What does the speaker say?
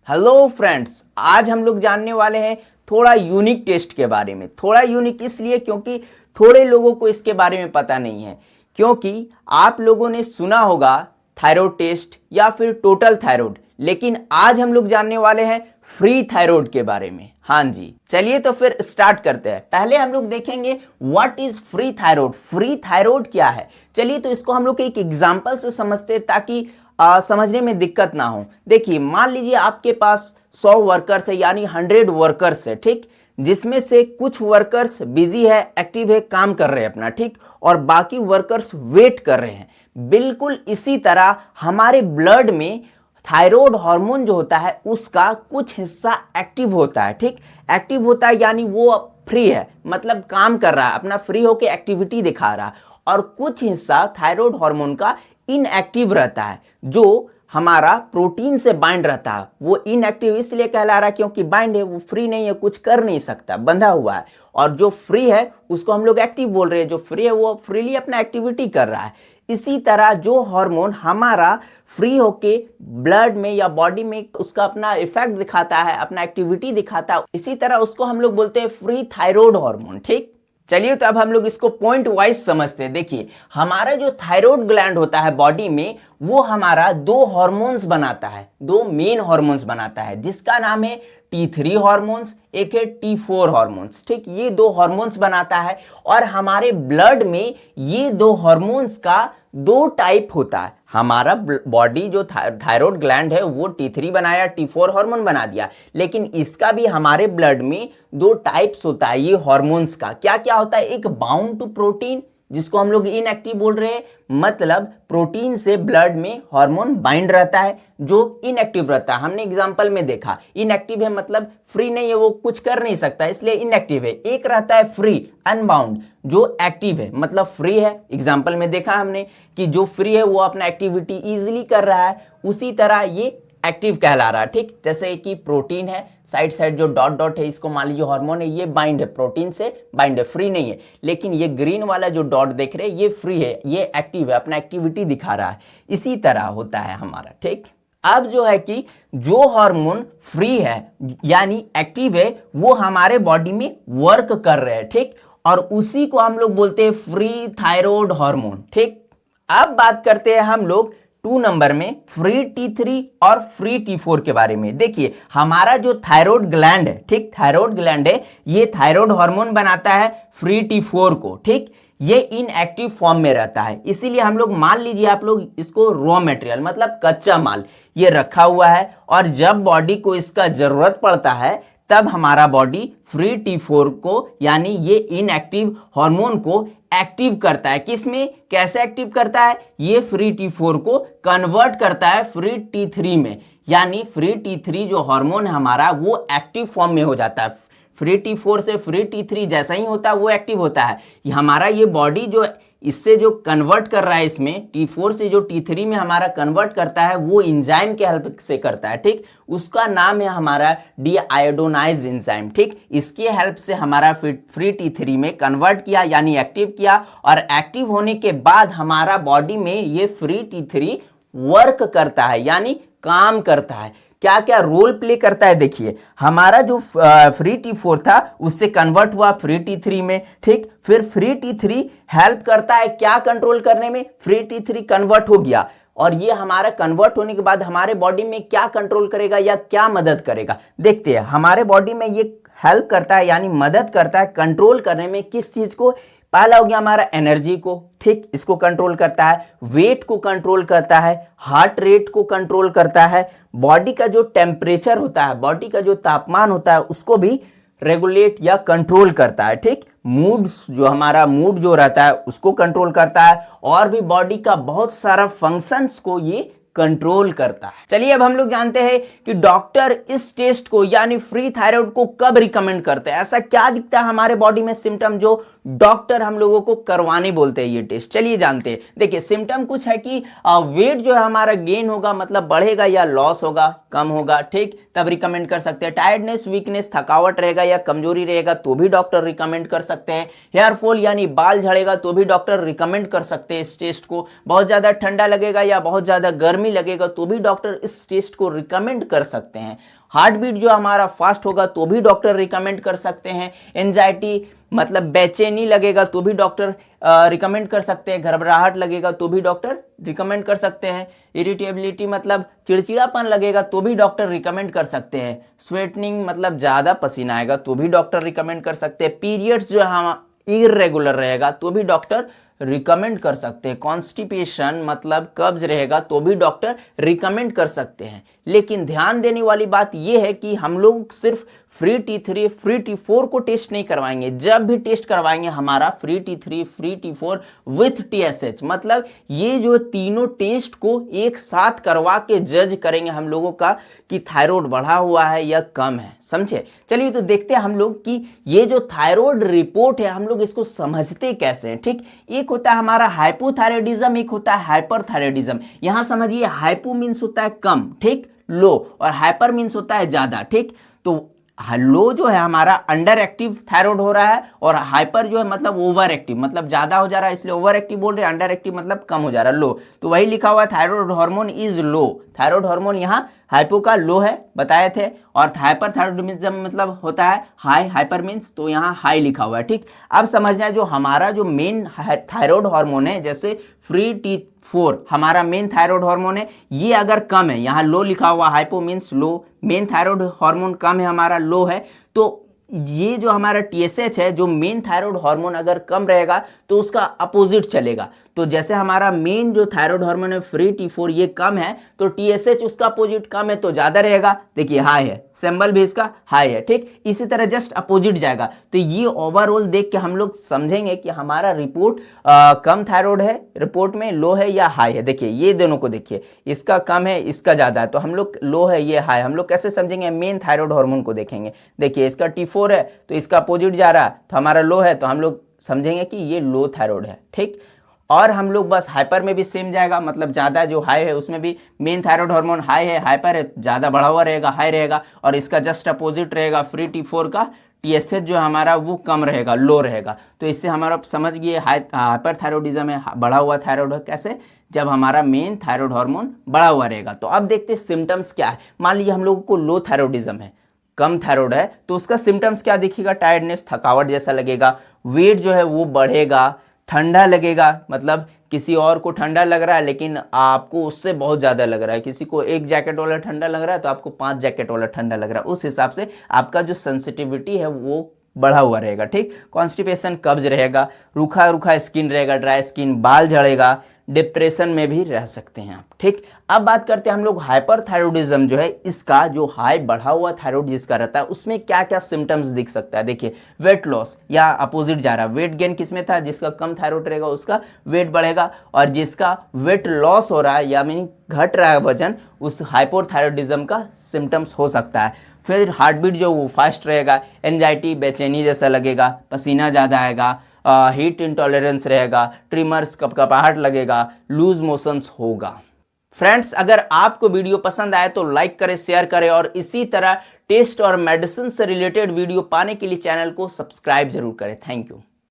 Hello friends, आज हम लोग जानने वाले हैं थोड़ा यूनिक टेस्ट के बारे में। थोड़ा यूनिक इसलिए क्योंकि थोड़े लोगों को इसके बारे में पता नहीं है। क्योंकि आप लोगों ने सुना होगा थायराइड टेस्ट या फिर टोटल थायराइड, लेकिन आज हम लोग जानने वाले हैं फ्री थायराइड के बारे में। हाँ जी, चलिए तो फिर स्टार्ट करते हैं। पहले हम लोग देखेंगे what is free thyroid. Free thyroid क्या है, चलिए तो इसको हम लोग एक एग्जांपल से समझते हैं ताकि समझने में दिक्कत ना हो। देखिए, मान लीजिए आपके पास 100 वर्कर्स है, यानी 100 वर्कर्स है, ठीक, जिसमें से कुछ वर्कर्स बिजी है, एक्टिव है, काम कर रहे हैं अपना, ठीक, और बाकी वर्कर्स वेट कर रहे हैं। बिल्कुल इसी तरह हमारे ब्लड में थायराइड हार्मोन जो होता है उसका कुछ हिस्सा एक्टिव होता है, ठीक, एक्टिव होता है यानी वो फ्री है, मतलब काम कर रहा है, अपना फ्री होके एक्टिविटी दिखा रहा है। और कुछ हिस्सा थायराइड हार्मोन का इनएक्टिव रहता है, जो हमारा प्रोटीन से बाइंड रहता है। वो इनएक्टिव इसलिए कहला रहा है क्योंकि बाइंड है, वो फ्री नहीं है, कुछ कर नहीं सकता, बंधा हुआ है। और जो फ्री है उसको हम लोग एक्टिव बोल रहे हैं। जो फ्री है वो फ्रीली अपना एक्टिविटी कर रहा है। इसी तरह जो हार्मोन हमारा फ्री होके ब्लड में या बॉडी में उसका अपना इफेक्ट दिखाता है, अपना एक्टिविटी दिखाता है, इसी तरह उसको हम लोग बोलते हैं फ्री थायराइड हार्मोन, ठीक। चलिए तो अब हम लोग इसको पॉइंट वाइज समझते हैं। देखिए, हमारा जो थायराइड ग्लैंड होता है बॉडी में, वो हमारा दो हार्मोन्स बनाता है, दो मेन हार्मोन्स बनाता है, जिसका नाम है T3 हार्मोन्स, एक है T4 हार्मोन्स, ठीक। ये दो हार्मोन्स बनाता है और हमारे ब्लड में ये दो हार्मोन्स का दो टाइप होता है। हमारा बॉडी जो थायराइड ग्लैंड है वो T3 बनाया, T4 हार्मोन बना दिया, लेकिन इसका भी हमारे ब्लड में दो टाइप्स होता है ये हार्मोन्स का। क्या क्या होता है, एक बाउंड टू प्रोटीन जिसको हम लोग इनएक्टिव बोल रहे हैं, मतलब प्रोटीन से ब्लड में हार्मोन बाइंड रहता है, जो इनएक्टिव रहता है। हमने एग्जांपल में देखा, इनएक्टिव है मतलब फ्री नहीं है, वो कुछ कर नहीं सकता, इसलिए इनएक्टिव है। एक रहता है फ्री अनबाउंड, जो एक्टिव है मतलब फ्री है। एग्जांपल में देखा हमने कि जो फ्री है वो अपना एक्टिविटी इजीली कर रहा है, उसी तरह ये एक्टिव कहला रहा है, ठीक। जैसे कि प्रोटीन है, साइड साइड जो डॉट डॉट है, इसको मान लीजिए हार्मोन है, ये बाइंड है, प्रोटीन से बाइंड है, फ्री नहीं है। लेकिन ये ग्रीन वाला जो डॉट देख रहे हैं ये फ्री है, ये एक्टिव है, अपना एक्टिविटी दिखा रहा है। इसी तरह होता है हमारा, ठीक। अब जो है कि जो हार्मोन फ्री है यानी एक्टिव है, वो हमारे बॉडी में वर्क कर रहे हैं, ठीक, और उसी को हम लोग बोलते हैं फ्री थायराइड हार्मोन, ठीक। अब बात करते हैं हम लोग 2 नंबर में फ्री T3 और फ्री T4 के बारे में। देखिए, हमारा जो थायराइड ग्लैंड है, ठीक, थायराइड ग्लैंड है, ये थायराइड हार्मोन बनाता है फ्री T4 को, ठीक। ये इनएक्टिव फॉर्म में रहता है, इसीलिए हम लोग मान लीजिए आप लोग इसको रॉ मटेरियल मतलब कच्चा माल ये रखा हुआ है, और जब बॉडी को इसका जरूरत पड़ता है तब हमारा बॉडी फ्री T4 को यानी ये इनएक्टिव हार्मोन को एक्टिव करता है। किसमें, कैसे एक्टिव करता है, ये फ्री T4 को कन्वर्ट करता है फ्री T3 में, यानी फ्री T3 जो हार्मोन है हमारा वो एक्टिव फॉर्म में हो जाता है। फ्री T4 से फ्री T3 जैसा ही होता है वो एक्टिव होता है। हमारा ये बॉडी जो इससे जो कन्वर्ट कर रहा है, इसमें T4 से जो T3 में हमारा कन्वर्ट करता है, वो एंजाइम के हेल्प से करता है, ठीक। उसका नाम है हमारा डीआयोडोनाइज एंजाइम, ठीक। इसके हेल्प से हमारा फ्री T3 में कन्वर्ट किया यानी एक्टिव किया, और एक्टिव होने के बाद हमारा बॉडी में ये फ्री T3 वर्क करता है यानी काम करता है। क्या क्या रोल प्ले करता है, देखिए, हमारा जो फ्री T4 था उससे कन्वर्ट हुआ फ्री T3 में, ठीक। फिर फ्री T3 हेल्प करता है क्या कंट्रोल करने में, फ्री T3 कन्वर्ट हो गया, और ये हमारा कन्वर्ट होने के बाद हमारे बॉडी में क्या कंट्रोल करेगा या क्या मदद करेगा, देखते हैं। हमारे बॉडी में ये हेल्प करता है यानी मदद करता है कंट्रोल करने में, किस चीज को, पहला हो गया हमारा एनर्जी को, ठीक, इसको कंट्रोल करता है, वेट को कंट्रोल करता है, हार्ट रेट को कंट्रोल करता है, बॉडी का जो टेम्परेचर होता है, बॉडी का जो तापमान होता है उसको भी रेगुलेट या कंट्रोल करता है, ठीक। मूड्स जो हमारा मूड जो रहता है उसको कंट्रोल करता है, और भी बॉडी का बहुत सारा फंक्शंस को ये कंट्रोल करता है। चलिए अब हम लोग जानते हैं कि डॉक्टर इस टेस्ट को यानी फ्री थायराइड को कब रिकमेंड करते हैं। ऐसा क्या दिखता है हमारे बॉडी में सिम्टम जो डॉक्टर हम लोगों को करवाने बोलते हैं ये टेस्ट। चलिए जानते हैं। देखिए सिम्टम कुछ है कि वेट जो है हमारा गेन होगा, मतलब बढ़ेगा या लॉस होगा, कम होगा, ठीक, तब रिकमेंड कर सकते हैं। टायर्डनेस, वीकनेस, थकावट रहेगा या कमजोरी रहेगा तो भी डॉक्टर रिकमेंड कर सकते हैं। हेयर फॉल यानी बाल झड़ेगा तो भी डॉक्टर रिकमेंड कर सकते हैं इस टेस्ट को। बहुत ज्यादा ठंडा लगेगा या बहुत ज्यादा गर्मी लगेगा तो भी डॉक्टर इस टेस्ट को रिकमेंड कर सकते हैं। हार्ट बीट जो हमारा फास्ट होगा तो भी डॉक्टर रिकमेंड कर सकते हैं। एंजाइटी मतलब बेचैनी लगेगा तो भी डॉक्टर रिकमेंड कर सकते हैं। घबराहट लगेगा तो भी डॉक्टर रिकमेंड कर सकते हैं। इरिटेबिलिटी मतलब चिड़चिड़ापन लगेगा तो भी डॉक्टर रिकमेंड कर सकते हैं। स्वेटनिंग मतलब ज़्यादा पसीना आएगा तो भी डॉक्टर रिकमेंड कर सकते हैं। पीरियड्स जो हम इरेगुलर रहेगा तो भी डॉक्टर रिकमेंड कर सकते हैं। कॉन्स्टिपेशन मतलब कब्ज रहेगा तो भी डॉक्टर रिकमेंड कर सकते हैं। लेकिन ध्यान देने वाली बात यह है कि हम लोग सिर्फ फ्री T3 फ्री T4 को टेस्ट नहीं करवाएंगे। जब भी टेस्ट करवाएंगे हमारा free T3 free T4 with TSH, मतलब ये जो तीनों टेस्ट को एक साथ करवा के जज करेंगे हम लोगों का कि थायराइड बढ़ा हुआ है या कम है। समझे? चलिए तो देखते हैं हम लोग कि ये जो थायराइड रिपोर्ट है हम लोग इसको समझते कैसे हैं। ठीक, एक होता है हमारा हाइपोथायराइडिज्म, एक होता है हाइपरथायराइडिज्म। यहां समझिए हाइपो मीन्स होता है कम, ठीक, लो, और हाइपर मीन्स होता है ज्यादा। ठीक, तो लो जो है हमारा अंडर एक्टिव थायराइड हो रहा है और हाइपर जो है मतलब ओवर एक्टिव, मतलब ज्यादा हो जा रहा है इसलिए ओवर एक्टिव बोल रहे हैं। अंडर एक्टिव मतलब कम हो जा रहा है, लो। तो वही लिखा हुआ है thyroid hormone is low. Thyroid hormone यहाँ हाइपो का लो है बताए थे, और हाइपर थायराइडिज्म मतलब होता है हाई, हाइपर मीन्स तो यहाँ हाई लिखा हुआ है। ठीक, अब समझना है जो हमारा जो मेन थायराइड हार्मोन है, जैसे फ्री T4 हमारा मेन थायराइड हार्मोन है, ये अगर कम है, यहाँ लो लिखा हुआ, hypo means low, main thyroid hormone कम है हमारा, लो है, तो ये जो हमारा TSH है जो मेन थायराइड हार्मोन अगर कम रहेगा तो उसका अपोजिट चलेगा। तो जैसे हमारा मेन जो थायराइड हार्मोन है फ्री T4 ये कम है तो TSH उसका अपोजिट कम है तो ज्यादा रहेगा। देखिए हाई है, सिंबल भी इसका हाई है। ठीक, इसी तरह जस्ट अपोजिट जाएगा। तो ये ओवरऑल देख के हम लोग समझेंगे कि हमारा रिपोर्ट कम थायराइड है, रिपोर्ट में लो है या हाई है। देखिए ये दोनों को देखिए, इसका कम है इसका ज्यादा है, तो हम लोग लो है ये हाई। हम लोग कैसे समझेंगे? मेन थायराइड हार्मोन को देखेंगे। देखिए इसका T4 है तो इसका अपोजिट जा रहा है तो हमारा लो है, तो हम लोग समझेंगे कि ये लो थायराइड है। ठीक, और हम लोग बस हाइपर में भी सेम जाएगा, मतलब ज़्यादा जो हाई है उसमें भी मेन थायराइड हार्मोन हाई है, हाइपर है ज़्यादा बढ़ा हुआ रहेगा, हाई रहेगा, और इसका जस्ट अपोजिट रहेगा फ्री T4 का TSH जो हमारा वो कम रहेगा, लो रहेगा। तो इससे हमारा समझ गए हाइपर थायराइडिज्म है, बढ़ा हुआ थायराइड है। कैसे? जब हमारा मेन थायराइड हार्मोन बढ़ा हुआ रहेगा। तो अब देखते हैं सिम्टम्स क्या है। मान लीजिए हम लोगों को लो थायराइडिज्म है, कम थायराइड है, तो उसका सिम्टम्स क्या दिखेगा? टायर्डनेस, थकावट जैसा लगेगा, वेट जो है वो बढ़ेगा, ठंडा लगेगा, मतलब किसी और को ठंडा लग रहा है लेकिन आपको उससे बहुत ज़्यादा लग रहा है। किसी को 1 जैकेट वाला ठंडा लग रहा है तो आपको 5 जैकेट वाला ठंडा लग रहा है। उस हिसाब से आपका जो सेंसिटिविटी है वो बढ़ा हुआ रहेगा। ठीक, कॉन्स्टिपेशन, कब्ज रहेगा, रूखा रूखा स्किन रहेगा, ड्राई स्किन, बाल झड़ेगा, डिप्रेशन में भी रह सकते हैं आप। ठीक, अब बात करते हैं हम लोग हाइपरथायराइडिज्म जो है, इसका जो हाई बढ़ा हुआ थायराइड जिसका रहता है उसमें क्या क्या सिम्टम्स दिख सकता है। देखिए वेट लॉस या अपोजिट जा रहा है, वेट गेन किसमें था? जिसका कम थायराइड रहेगा उसका वेट बढ़ेगा, और जिसका वेट लॉस हो रहा है या मीन घट रहा है वजन, उस हाइपोथायराइडिज्म का सिम्टम्स हो सकता है। फिर हार्ट बीट जो वो फास्ट रहेगा, एंजाइटी, बेचैनी जैसा लगेगा, पसीना ज़्यादा आएगा, हीट इंटॉलरेंस रहेगा, ट्रिमर्स, कपकपाहट लगेगा, लूज मोशंस होगा। फ्रेंड्स, अगर आपको वीडियो पसंद आए तो लाइक करें, शेयर करें, और इसी तरह टेस्ट और मेडिसिन से रिलेटेड वीडियो पाने के लिए चैनल को सब्सक्राइब जरूर करें। Thank you.